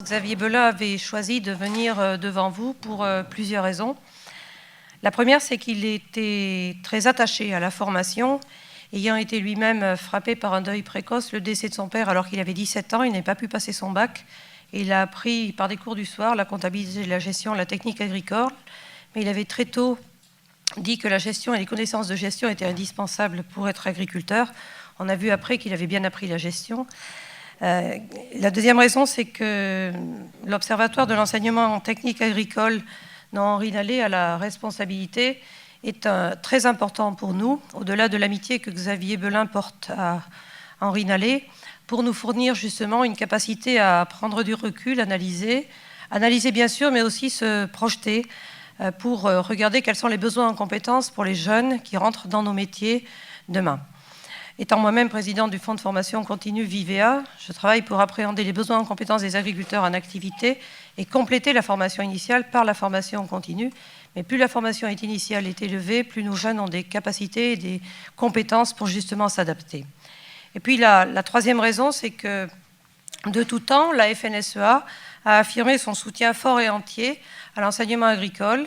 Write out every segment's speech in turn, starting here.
Xavier Belin avait choisi de venir devant vous pour plusieurs raisons. La première, c'est qu'il était très attaché à la formation, ayant été lui-même frappé par un deuil précoce, le décès de son père alors qu'il avait 17 ans, il n'avait pas pu passer son bac. Et il a appris par des cours du soir la comptabilité, la gestion, la technique agricole, mais il avait très tôt dit que la gestion et les connaissances de gestion étaient indispensables pour être agriculteur. On a vu après qu'il avait bien appris la gestion. La deuxième raison, c'est que l'Observatoire de l'enseignement technique agricole dont Henri Nallet a la responsabilité est très important pour nous, au-delà de l'amitié que Xavier Belin porte à Henri Nallet, pour nous fournir justement une capacité à prendre du recul, analyser bien sûr, mais aussi se projeter pour regarder quels sont les besoins en compétences pour les jeunes qui rentrent dans nos métiers demain. Étant moi-même présidente du Fonds de formation continue Vivea, je travaille pour appréhender les besoins en compétences des agriculteurs en activité et compléter la formation initiale par la formation continue. Mais plus la formation est initiale est élevée, plus nos jeunes ont des capacités et des compétences pour justement s'adapter. Et puis la troisième raison, c'est que de tout temps, la FNSEA a affirmé son soutien fort et entier à l'enseignement agricole,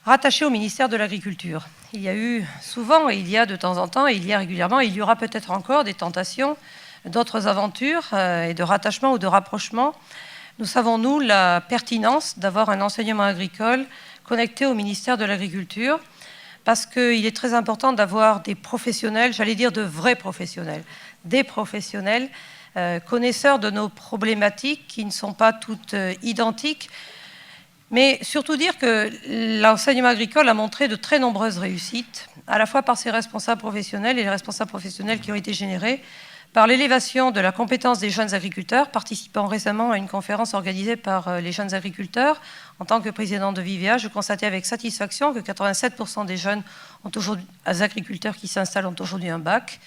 rattaché au ministère de l'Agriculture. Il y a eu souvent, et il y a de temps en temps, et il y a régulièrement, et il y aura peut-être encore des tentations, d'autres aventures et de rattachement ou de rapprochement. Nous savons, nous, la pertinence d'avoir un enseignement agricole connecté au ministère de l'Agriculture, parce qu'il est très important d'avoir des professionnels, j'allais dire de vrais professionnels, des professionnels connaisseurs de nos problématiques qui ne sont pas toutes identiques, mais surtout dire que l'enseignement agricole a montré de très nombreuses réussites, à la fois par ses responsables professionnels et les responsables professionnels qui ont été générés, par l'élévation de la compétence des jeunes agriculteurs, participant récemment à une conférence organisée par les jeunes agriculteurs. En tant que présidente de Vivea, je constatais avec satisfaction que 87% des jeunes agriculteurs qui s'installent ont aujourd'hui un bac,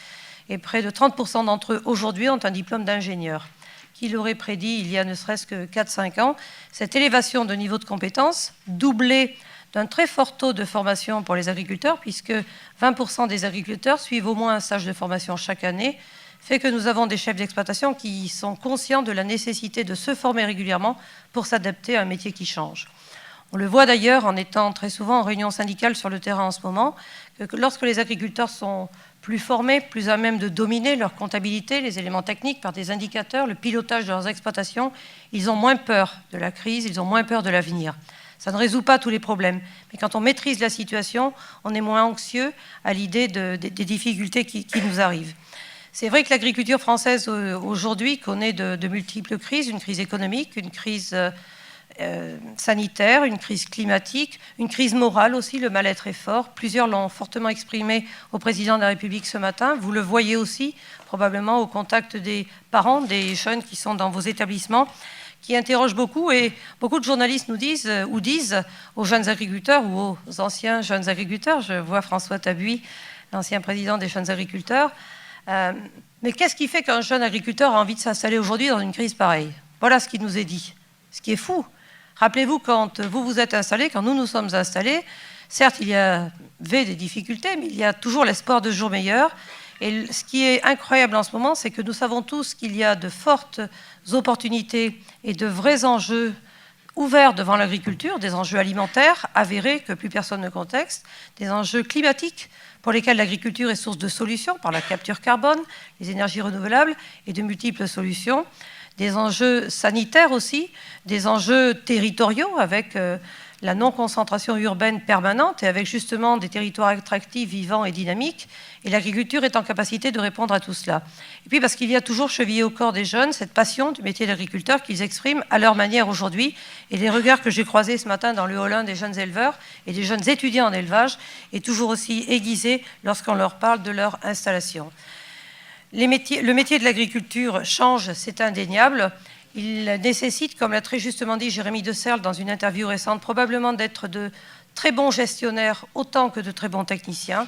et près de 30% d'entre eux aujourd'hui ont un diplôme d'ingénieur. Qui l'aurait prédit il y a ne serait-ce que 4-5 ans, cette élévation de niveau de compétences, doublée d'un très fort taux de formation pour les agriculteurs, puisque 20% des agriculteurs suivent au moins un stage de formation chaque année, fait que nous avons des chefs d'exploitation qui sont conscients de la nécessité de se former régulièrement pour s'adapter à un métier qui change. On le voit d'ailleurs en étant très souvent en réunion syndicale sur le terrain en ce moment, que lorsque les agriculteurs sont plus formés, plus à même de dominer leur comptabilité, les éléments techniques par des indicateurs, le pilotage de leurs exploitations, ils ont moins peur de la crise, ils ont moins peur de l'avenir. Ça ne résout pas tous les problèmes, mais quand on maîtrise la situation, on est moins anxieux à l'idée des difficultés qui nous arrivent. C'est vrai que l'agriculture française aujourd'hui connaît de multiples crises, une crise économique, une crise sanitaire, une crise climatique, une crise morale aussi, le mal-être est fort. Plusieurs l'ont fortement exprimé au président de la République ce matin. Vous le voyez aussi, probablement au contact des parents, des jeunes qui sont dans vos établissements, qui interrogent beaucoup, et beaucoup de journalistes nous disent aux jeunes agriculteurs ou aux anciens jeunes agriculteurs, je vois François Tabuy, l'ancien président des jeunes agriculteurs, mais qu'est-ce qui fait qu'un jeune agriculteur a envie de s'installer aujourd'hui dans une crise pareille? Voilà ce qui nous est dit, ce qui est fou. Rappelez-vous, quand vous vous êtes installés, quand nous nous sommes installés, certes, il y avait des difficultés, mais il y a toujours l'espoir de jours meilleurs. Et ce qui est incroyable en ce moment, c'est que nous savons tous qu'il y a de fortes opportunités et de vrais enjeux ouverts devant l'agriculture, des enjeux alimentaires avérés que plus personne ne conteste, des enjeux climatiques pour lesquels l'agriculture est source de solutions par la capture carbone, les énergies renouvelables et de multiples solutions, des enjeux sanitaires aussi, des enjeux territoriaux avec la non-concentration urbaine permanente et avec justement des territoires attractifs, vivants et dynamiques. Et l'agriculture est en capacité de répondre à tout cela. Et puis parce qu'il y a toujours chevillé au corps des jeunes cette passion du métier d'agriculteur qu'ils expriment à leur manière aujourd'hui. Et les regards que j'ai croisés ce matin dans le hall 1 des jeunes éleveurs et des jeunes étudiants en élevage est toujours aussi aiguisé lorsqu'on leur parle de leur installation. Le métier de l'agriculture change, c'est indéniable. Il nécessite, comme l'a très justement dit Jérémy De Serle dans une interview récente, probablement d'être de très bons gestionnaires autant que de très bons techniciens.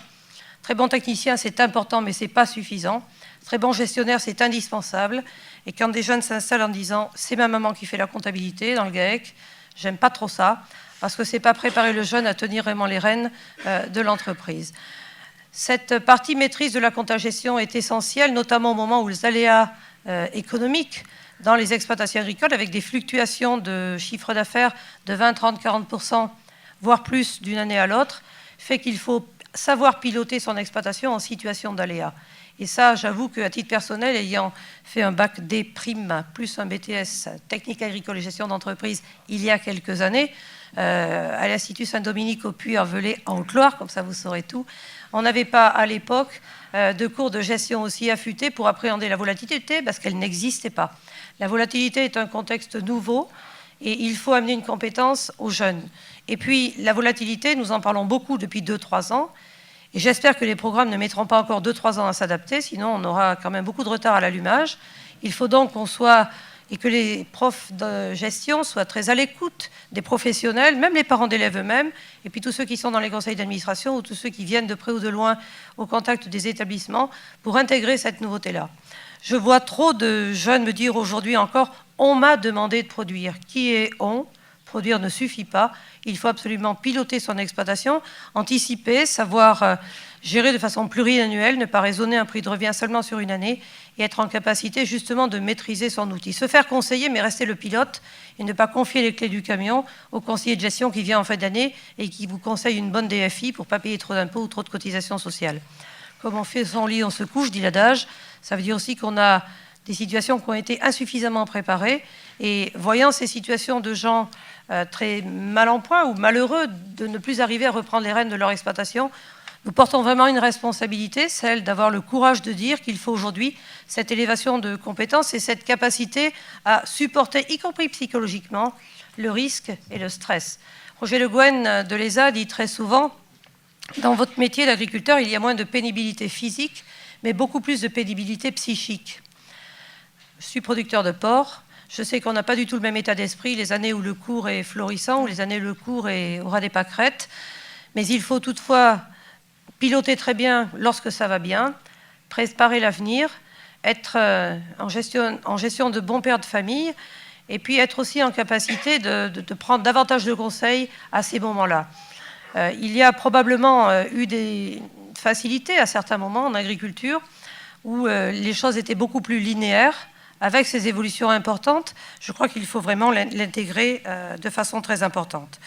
Très bons techniciens, c'est important, mais ce n'est pas suffisant. Très bons gestionnaires, c'est indispensable. Et quand des jeunes s'installent en disant « c'est ma maman qui fait la comptabilité dans le GAEC », j'aime pas trop ça, parce que ce n'est pas préparer le jeune à tenir vraiment les rênes de l'entreprise. Cette partie maîtrise de la compta-gestion est essentielle, notamment au moment où les aléas économique dans les exploitations agricoles, avec des fluctuations de chiffre d'affaires de 20, 30, 40%, voire plus d'une année à l'autre, fait qu'il faut savoir piloter son exploitation en situation d'aléa. Et ça, j'avoue qu'à titre personnel, ayant fait un bac D prime plus un BTS technique agricole et gestion d'entreprise il y a quelques années, à l'Institut Saint-Dominique au Puy-en-Velay en Haute-Loire, comme ça vous saurez tout, on n'avait pas à l'époque de cours de gestion aussi affûtés pour appréhender la volatilité parce qu'elle n'existait pas. La volatilité est un contexte nouveau et il faut amener une compétence aux jeunes. Et puis la volatilité, nous en parlons beaucoup depuis 2-3 ans. Et j'espère que les programmes ne mettront pas encore 2-3 ans à s'adapter, sinon on aura quand même beaucoup de retard à l'allumage. Il faut donc qu'on soit, et que les profs de gestion soient très à l'écoute des professionnels, même les parents d'élèves eux-mêmes, et puis tous ceux qui sont dans les conseils d'administration ou tous ceux qui viennent de près ou de loin au contact des établissements pour intégrer cette nouveauté-là. Je vois trop de jeunes me dire aujourd'hui encore « on m'a demandé de produire ». Qui est « on » ? Produire ne suffit pas. Il faut absolument piloter son exploitation, anticiper, savoir gérer de façon pluriannuelle, ne pas raisonner un prix de revient seulement sur une année et être en capacité justement de maîtriser son outil. Se faire conseiller, mais rester le pilote et ne pas confier les clés du camion au conseiller de gestion qui vient en fin d'année et qui vous conseille une bonne DFI pour ne pas payer trop d'impôts ou trop de cotisations sociales. Comme on fait son lit, on se couche, dit l'adage. Ça veut dire aussi qu'on a des situations qui ont été insuffisamment préparées. Et voyant ces situations de gens très mal en point ou malheureux de ne plus arriver à reprendre les rênes de leur exploitation, nous portons vraiment une responsabilité, celle d'avoir le courage de dire qu'il faut aujourd'hui cette élévation de compétences et cette capacité à supporter, y compris psychologiquement, le risque et le stress. Roger Le Guen de l'ESA dit très souvent « Dans votre métier d'agriculteur, il y a moins de pénibilité physique, mais beaucoup plus de pénibilité psychique. » Je suis producteur de porc. Je sais qu'on n'a pas du tout le même état d'esprit les années où le cours est florissant ou les années où le cours aura des pâquerettes. Mais il faut toutefois piloter très bien lorsque ça va bien, préparer l'avenir, être en gestion de bons pères de famille et puis être aussi en capacité de prendre davantage de conseils à ces moments-là. Il y a probablement eu des facilités à certains moments en agriculture où les choses étaient beaucoup plus linéaires. Avec ces évolutions importantes, je crois qu'il faut vraiment l'intégrer de façon très importante.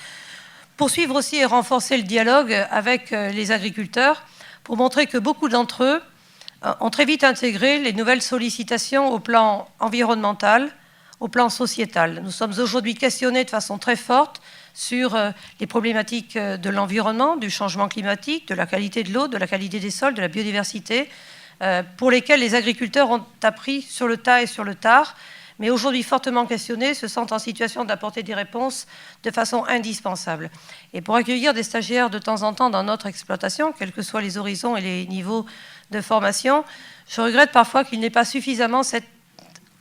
Poursuivre aussi et renforcer le dialogue avec les agriculteurs pour montrer que beaucoup d'entre eux ont très vite intégré les nouvelles sollicitations au plan environnemental, au plan sociétal. Nous sommes aujourd'hui questionnés de façon très forte sur les problématiques de l'environnement, du changement climatique, de la qualité de l'eau, de la qualité des sols, de la biodiversité, pour lesquels les agriculteurs ont appris sur le tas et sur le tard, mais aujourd'hui fortement questionnés, se sentent en situation d'apporter des réponses de façon indispensable. Et pour accueillir des stagiaires de temps en temps dans notre exploitation, quels que soient les horizons et les niveaux de formation, je regrette parfois qu'il n'ait pas suffisamment cette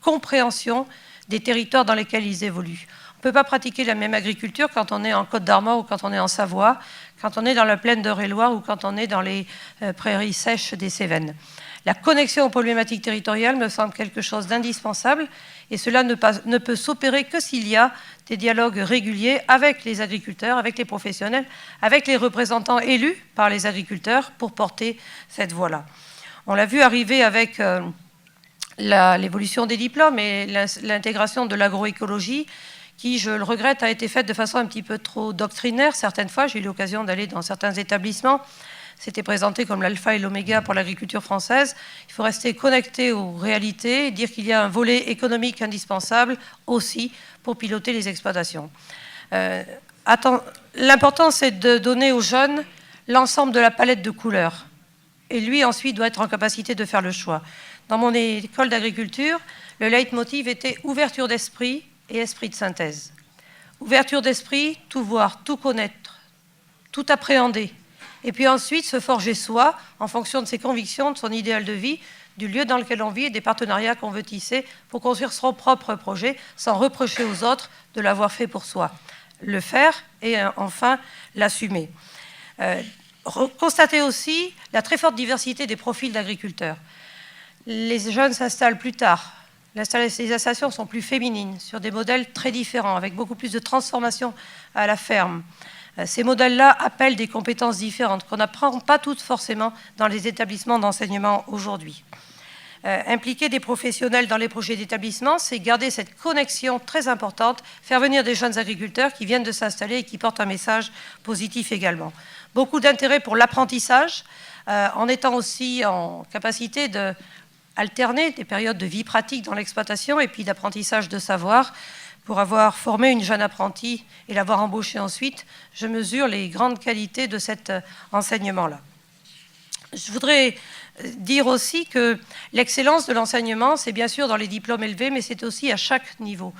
compréhension des territoires dans lesquels ils évoluent. On ne peut pas pratiquer la même agriculture quand on est en Côte-d'Armor ou quand on est en Savoie, quand on est dans la plaine d'Eure-et-Loire ou quand on est dans les prairies sèches des Cévennes. La connexion aux problématiques territoriales me semble quelque chose d'indispensable et cela ne peut s'opérer que s'il y a des dialogues réguliers avec les agriculteurs, avec les professionnels, avec les représentants élus par les agriculteurs pour porter cette voie-là. On l'a vu arriver avec l'évolution des diplômes et l'intégration de l'agroécologie qui, je le regrette, a été faite de façon un petit peu trop doctrinaire. Certaines fois, j'ai eu l'occasion d'aller dans certains établissements. C'était présenté comme l'alpha et l'oméga pour l'agriculture française. Il faut rester connecté aux réalités et dire qu'il y a un volet économique indispensable aussi pour piloter les exploitations. L'important, c'est de donner aux jeunes l'ensemble de la palette de couleurs. Et lui, ensuite, doit être en capacité de faire le choix. Dans mon école d'agriculture, le leitmotiv était ouverture d'esprit et esprit de synthèse. Ouverture d'esprit, tout voir, tout connaître, tout appréhender. Et puis ensuite, se forger soi, en fonction de ses convictions, de son idéal de vie, du lieu dans lequel on vit et des partenariats qu'on veut tisser pour construire son propre projet, sans reprocher aux autres de l'avoir fait pour soi. Le faire et enfin l'assumer. Constater aussi la très forte diversité des profils d'agriculteurs. Les jeunes s'installent plus tard. Les installations sont plus féminines, sur des modèles très différents, avec beaucoup plus de transformation à la ferme. Ces modèles-là appellent des compétences différentes qu'on n'apprend pas toutes forcément dans les établissements d'enseignement aujourd'hui. Impliquer des professionnels dans les projets d'établissement, c'est garder cette connexion très importante, faire venir des jeunes agriculteurs qui viennent de s'installer et qui portent un message positif également. Beaucoup d'intérêt pour l'apprentissage, en étant aussi en capacité d'alterner des périodes de vie pratique dans l'exploitation et puis d'apprentissage de savoir. Pour avoir formé une jeune apprentie et l'avoir embauchée ensuite, je mesure les grandes qualités de cet enseignement-là. Je voudrais dire aussi que l'excellence de l'enseignement, c'est bien sûr dans les diplômes élevés, mais c'est aussi à chaque niveau.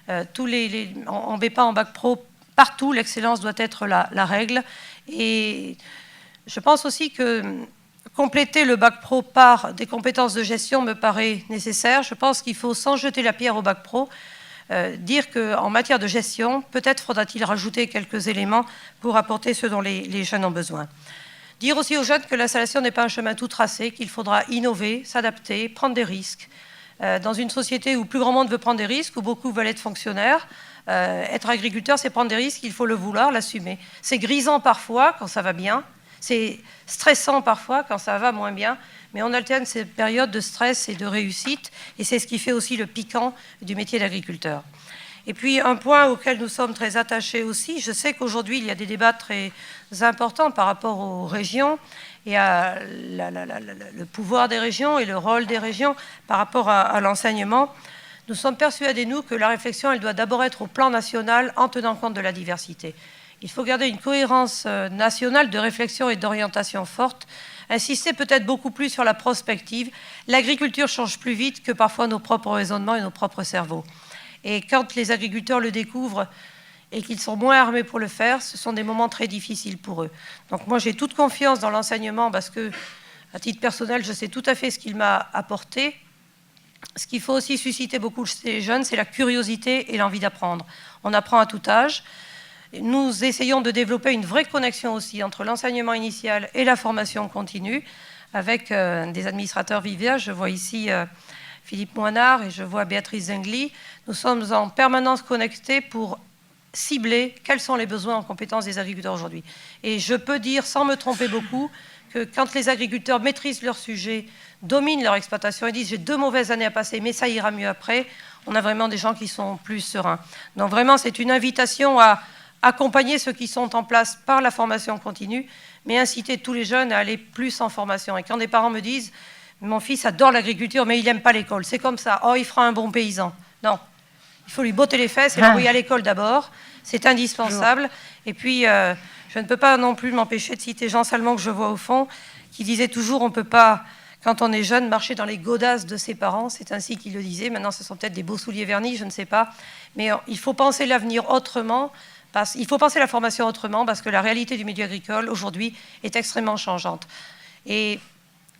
En BEPA, en bac pro, partout, l'excellence doit être la règle. Et je pense aussi que compléter le bac pro par des compétences de gestion me paraît nécessaire. Je pense qu'il faut, sans jeter la pierre au bac pro, dire qu'en matière de gestion, peut-être faudra-t-il rajouter quelques éléments pour apporter ce dont les jeunes ont besoin. Dire aussi aux jeunes que l'installation n'est pas un chemin tout tracé, qu'il faudra innover, s'adapter, prendre des risques. Dans une société où plus grand monde veut prendre des risques, où beaucoup veulent être fonctionnaires, être agriculteur, c'est prendre des risques, il faut le vouloir, l'assumer. C'est grisant parfois quand ça va bien, c'est stressant parfois quand ça va moins bien, mais on alterne ces périodes de stress et de réussite, et c'est ce qui fait aussi le piquant du métier d'agriculteur. Et puis un point auquel nous sommes très attachés aussi, je sais qu'aujourd'hui il y a des débats très importants par rapport aux régions et à le pouvoir des régions et le rôle des régions par rapport à l'enseignement. Nous sommes persuadés, nous, que la réflexion, elle doit d'abord être au plan national en tenant compte de la diversité. Il faut garder une cohérence nationale de réflexion et d'orientation forte, insister peut-être beaucoup plus sur la prospective. L'agriculture change plus vite que parfois nos propres raisonnements et nos propres cerveaux. Et quand les agriculteurs le découvrent et qu'ils sont moins armés pour le faire, ce sont des moments très difficiles pour eux. Donc moi, j'ai toute confiance dans l'enseignement parce que, à titre personnel, je sais tout à fait ce qu'il m'a apporté. Ce qu'il faut aussi susciter beaucoup chez les jeunes, c'est la curiosité et l'envie d'apprendre. On apprend à tout âge. Nous essayons de développer une vraie connexion aussi entre l'enseignement initial et la formation continue avec des administrateurs Vivia. Je vois ici Philippe Moinard et je vois Béatrice Zengli. Nous sommes en permanence connectés pour cibler quels sont les besoins en compétences des agriculteurs aujourd'hui. Et je peux dire, sans me tromper beaucoup, que quand les agriculteurs maîtrisent leur sujet, dominent leur exploitation et disent « j'ai 2 mauvaises années à passer, mais ça ira mieux après », on a vraiment des gens qui sont plus sereins. Donc vraiment, c'est une invitation à accompagner ceux qui sont en place par la formation continue, mais inciter tous les jeunes à aller plus en formation. Et quand des parents me disent « mon fils adore l'agriculture, mais il n'aime pas l'école, c'est comme ça, oh, il fera un bon paysan ». Non, il faut lui botter les fesses et l'envoyer à l'école d'abord, c'est indispensable. Et puis, je ne peux pas non plus m'empêcher de citer Jean Salmon, que je vois au fond, qui disait toujours « on ne peut pas, quand on est jeune, marcher dans les godasses de ses parents ». C'est ainsi qu'il le disait. Maintenant, ce sont peut-être des beaux souliers vernis, je ne sais pas. Mais il faut penser l'avenir autrement. Il faut penser la formation autrement parce que la réalité du milieu agricole, aujourd'hui, est extrêmement changeante. Et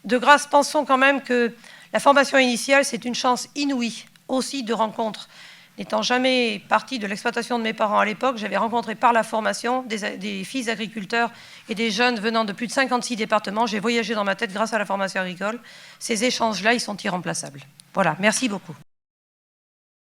de grâce, pensons quand même que la formation initiale, c'est une chance inouïe aussi de rencontre. N'étant jamais partie de l'exploitation de mes parents à l'époque, j'avais rencontré par la formation des fils agriculteurs et des jeunes venant de plus de 56 départements. J'ai voyagé dans ma tête grâce à la formation agricole. Ces échanges-là, ils sont irremplaçables. Voilà, merci beaucoup.